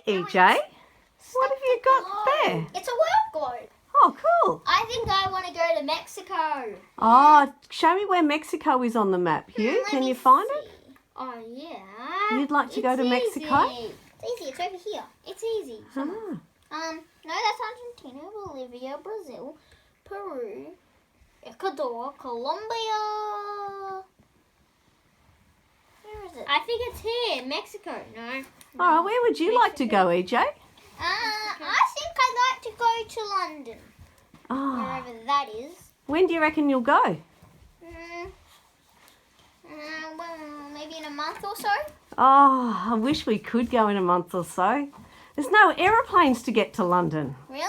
EJ. What have you got there? It's a world globe. Oh, cool. I think I want to go to Mexico. Oh, show me where Mexico is on the map, Hugh. Can you find it? Oh, yeah. You'd like to go to Mexico? Easy. It's easy. It's over here. It's easy. Ah. No, that's Argentina, Bolivia, Brazil, Peru, Ecuador, Colombia. Where is it? I think it's here, Mexico. No. Oh, where would you like to go, EJ? I think I'd like to go to London, Oh, wherever that is. when do you reckon you'll go? Well, maybe in a month or so. Oh, I wish we could go in a month or so. There's no aeroplanes to get to London. Really?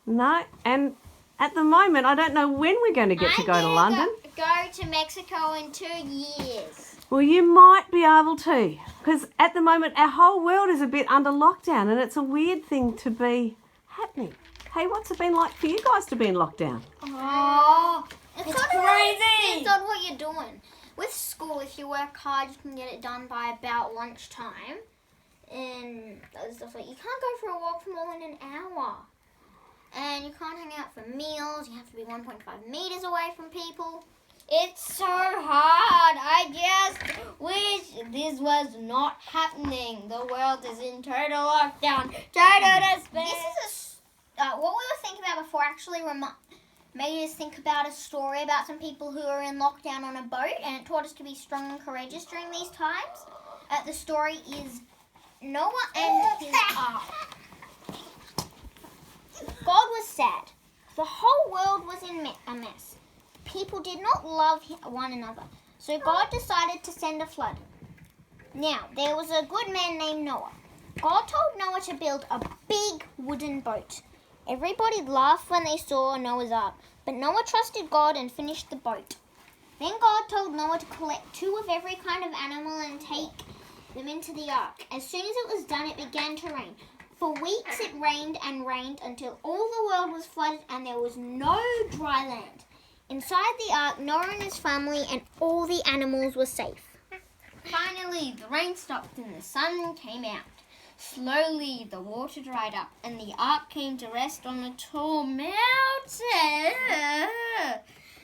No, and at the moment, I don't know when we're going to get to go to London. Go to Mexico in 2 years. Well, you might be able to, because at the moment, our whole world is a bit under lockdown, and it's a weird thing to be happening. Hey, what's it been like for you guys to be in lockdown? Oh, it's crazy. It's on what you're doing. With school, if you work hard, you can get it done by about lunchtime. And other stuff like you can't go for a walk for more than an hour. And you can't hang out for meals. You have to be 1.5 meters away from people. It's so hard. I just wish this was not happening. The world is in total lockdown. Total despair. This is what we were thinking about before actually made us think about a story about some people who are in lockdown on a boat, and it taught us to be strong and courageous during these times. The story is Noah and his ark. God was sad. The whole world was in a mess. People did not love one another, so God decided to send a flood. Now, there was a good man named Noah. God told Noah to build a big wooden boat. Everybody laughed when they saw Noah's ark, but Noah trusted God and finished the boat. Then God told Noah to collect 2 of every kind of animal and take them into the ark. As soon as it was done, it began to rain. For weeks it rained and rained until all the world was flooded and there was no dry land. Inside the ark, Noah and his family and all the animals were safe. Finally, the rain stopped and the sun came out. Slowly, the water dried up, and the ark came to rest on a tall mountain.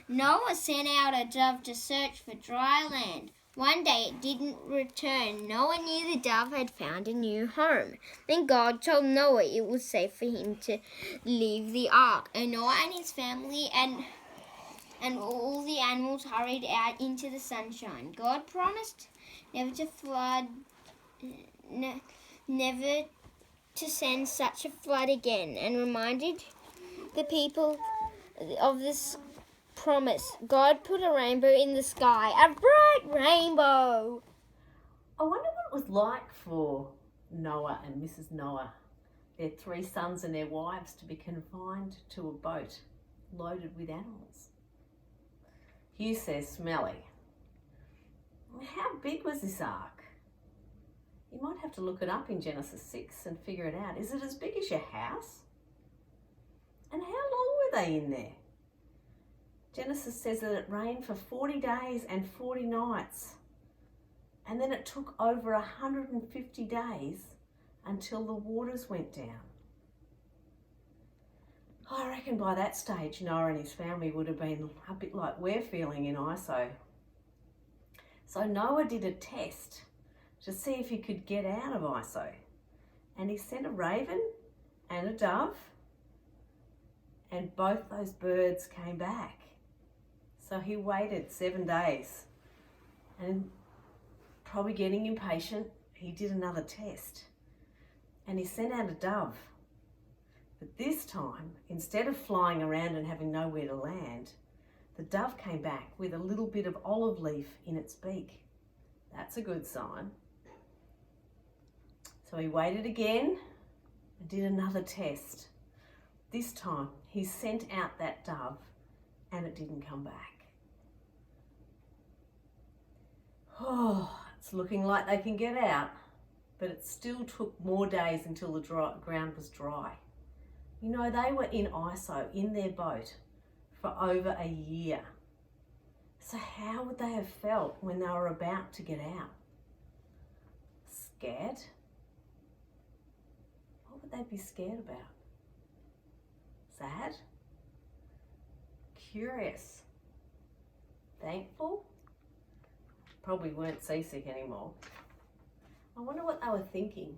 Noah sent out a dove to search for dry land. One day it didn't return. Noah knew the dove had found a new home. Then God told Noah it was safe for him to leave the ark. And Noah and his family and all the animals hurried out into the sunshine. God promised never to send such a flood again, and reminded the people of this promise. God put a rainbow in the sky, a bright rainbow. I wonder what it was like for Noah and Mrs. Noah, their 3 sons and their wives, to be confined to a boat loaded with animals. Hugh says smelly. How big was this ark? You might have to look it up in Genesis 6 and figure it out. Is it as big as your house? And how long were they in there? Genesis says that it rained for 40 days and 40 nights. And then it took over 150 days until the waters went down. I reckon by that stage, Noah and his family would have been a bit like we're feeling in ISO. So Noah did a test to see if he could get out of ISO. And he sent a raven and a dove, and both those birds came back. So he waited 7 days, and probably getting impatient, he did another test. And he sent out a dove. But this time, instead of flying around and having nowhere to land, the dove came back with a little bit of olive leaf in its beak. That's a good sign. So he waited again and did another test. This time, he sent out that dove and it didn't come back. Oh, it's looking like they can get out, but it still took more days until the ground was dry. You know, they were in ISO, in their boat, for over a year. So how would they have felt when they were about to get out? Scared? they be scared about? Sad? Curious? Thankful? Probably weren't seasick anymore. I wonder what they were thinking,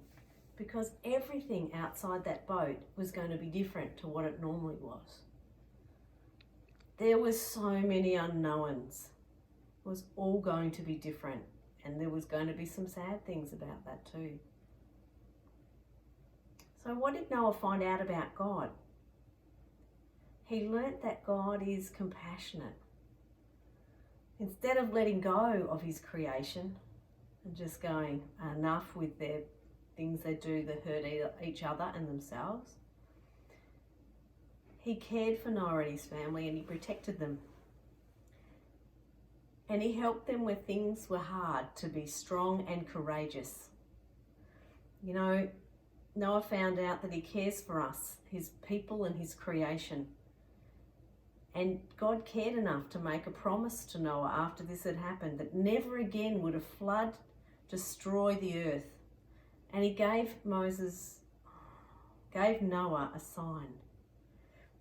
because everything outside that boat was going to be different to what it normally was. There was so many unknowns. It was all going to be different, and there was going to be some sad things about that too. So what did Noah find out about God? He learnt that God is compassionate. Instead of letting go of his creation and just going enough with their things they do that hurt each other and themselves, he cared for Noah and his family, and he protected them. And he helped them where things were hard to be strong and courageous. You know, Noah found out that he cares for us, his people and his creation. And God cared enough to make a promise to Noah after this had happened that never again would a flood destroy the earth. And he gave Noah a sign.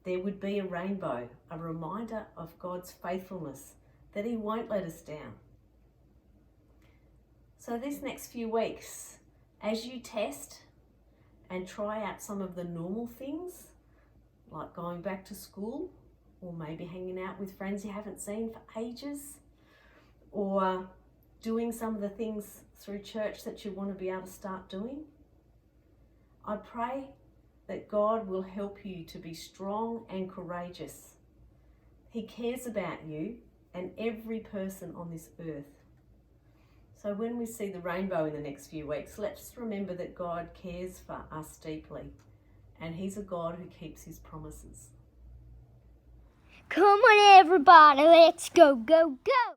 There would be a rainbow, a reminder of God's faithfulness, that he won't let us down. So this next few weeks, as you test and try out some of the normal things, like going back to school, or maybe hanging out with friends you haven't seen for ages, or doing some of the things through church that you want to be able to start doing, I pray that God will help you to be strong and courageous. He cares about you and every person on this earth. So when we see the rainbow in the next few weeks, let's remember that God cares for us deeply, and he's a God who keeps his promises. Come on, everybody, let's go, go, go!